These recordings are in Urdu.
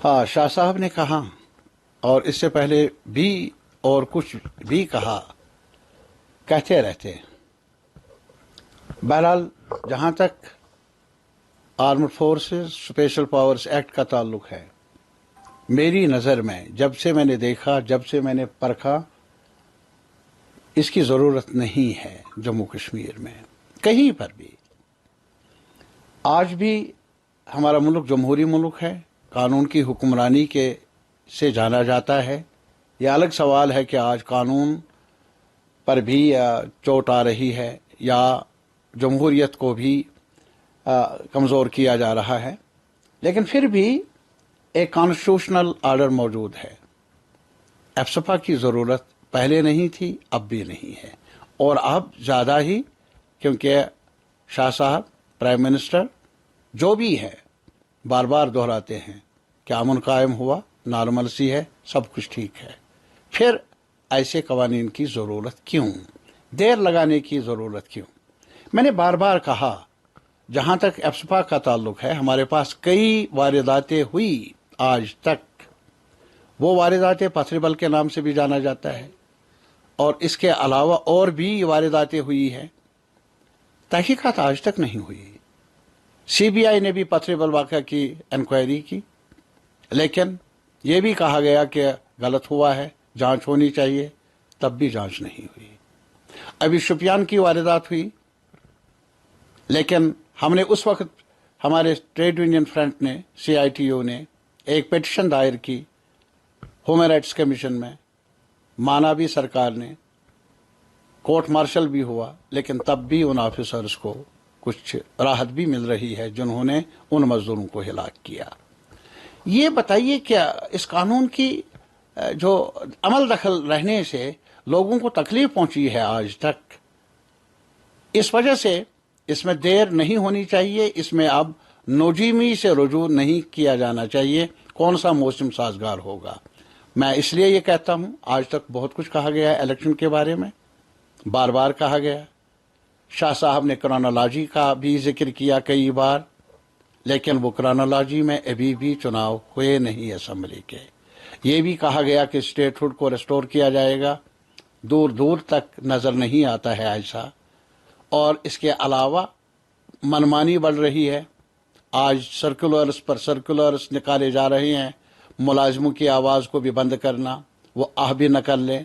ہاں، شاہ صاحب نے کہا اور اس سے پہلے بھی اور کچھ بھی کہتے رہتے ہیں۔ بہرحال جہاں تک armed forces special powers act کا تعلق ہے، میری نظر میں جب سے میں نے دیکھا، جب سے میں نے پرکھا، اس کی ضرورت نہیں ہے جموں کشمیر میں کہیں پر بھی۔ آج بھی ہمارا ملک جمہوری ملک ہے، قانون کی حکمرانی سے جانا جاتا ہے۔ یہ الگ سوال ہے کہ آج قانون پر بھی چوٹ آ رہی ہے یا جمہوریت کو بھی کمزور کیا جا رہا ہے، لیکن پھر بھی ایک کانسٹیٹیوشنل آرڈر موجود ہے۔ ایفسپا کی ضرورت پہلے نہیں تھی، اب بھی نہیں ہے، اور اب زیادہ ہی، کیونکہ شاہ صاحب پرائم منسٹر جو بھی ہے بار بار دہراتے ہیں کہ امن قائم ہوا، نارمل سی ہے، سب کچھ ٹھیک ہے۔ پھر ایسے قوانین کی ضرورت کیوں؟ دیر لگانے کی ضرورت کیوں؟ میں نے بار بار کہا، جہاں تک ایفسپا کا تعلق ہے، ہمارے پاس کئی وارداتیں ہوئی آج تک۔ وہ وارداتیں پتھری بل کے نام سے بھی جانا جاتا ہے، اور اس کے علاوہ اور بھی وارداتیں ہوئی ہیں۔ تحقیقات آج تک نہیں ہوئی۔ سی بی آئی نے بھی پتھری بل واقعہ کی انکوائری کی، لیکن یہ بھی کہا گیا کہ غلط ہوا ہے، جانچ ہونی چاہیے، تب بھی جانچ نہیں ہوئی۔ ابھی شوپیان کی واردات ہوئی، لیکن ہم نے اس وقت، ہمارے ٹریڈ یونین فرنٹ نے، سی آئی ٹی یو نے ایک پیٹیشن دائر کی ہیومن رائٹس کمیشن میں، مانا بھی سرکار نے، کورٹ مارشل بھی ہوا، لیکن تب بھی ان آفیسرز کو کچھ راحت بھی مل رہی ہے جنہوں نے ان مزدوروں کو ہلاک کیا۔ یہ بتائیے کیا اس قانون کی جو عمل دخل رہنے سے لوگوں کو تکلیف پہنچی ہے آج تک، اس وجہ سے اس میں دیر نہیں ہونی چاہیے۔ اس میں اب نوجیمی سے رجوع نہیں کیا جانا چاہیے۔ کون سا موسم سازگار ہوگا؟ میں اس لیے یہ کہتا ہوں، آج تک بہت کچھ کہا گیا ہے الیکشن کے بارے میں، بار بار کہا گیا۔ شاہ صاحب نے کرونالوجی کا بھی ذکر کیا کئی بار، لیکن وہ کرونالوجی میں ابھی بھی چناؤ ہوئے نہیں اسمبلی کے۔ یہ بھی کہا گیا کہ اسٹیٹ ہوڈ کو ریسٹور کیا جائے گا، دور دور تک نظر نہیں آتا ہے ایسا۔ اور اس کے علاوہ منمانی بڑھ رہی ہے۔ آج سرکولرز پر سرکولرز نکالے جا رہے ہیں، ملازموں کی آواز کو بھی بند کرنا، وہ بھی نہ کر لیں۔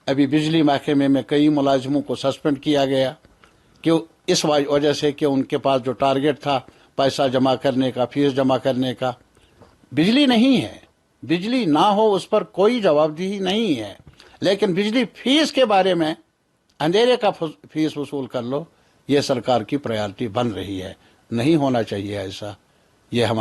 ابھی بجلی محکمے میں کئی ملازموں کو سسپینڈ کیا گیا کہ اس وجہ سے کہ ان کے پاس جو ٹارگٹ تھا پیسہ جمع کرنے کا، فیس جمع کرنے کا، بجلی نہیں ہے۔ بجلی نہ ہو اس پر کوئی جواب دہی نہیں ہے، لیکن بجلی فیس کے بارے میں اندھیرے کا فیس وصول کر لو، یہ سرکار کی پرائیورٹی بن رہی ہے۔ نہیں ہونا چاہیے ایسا، یہ ہماری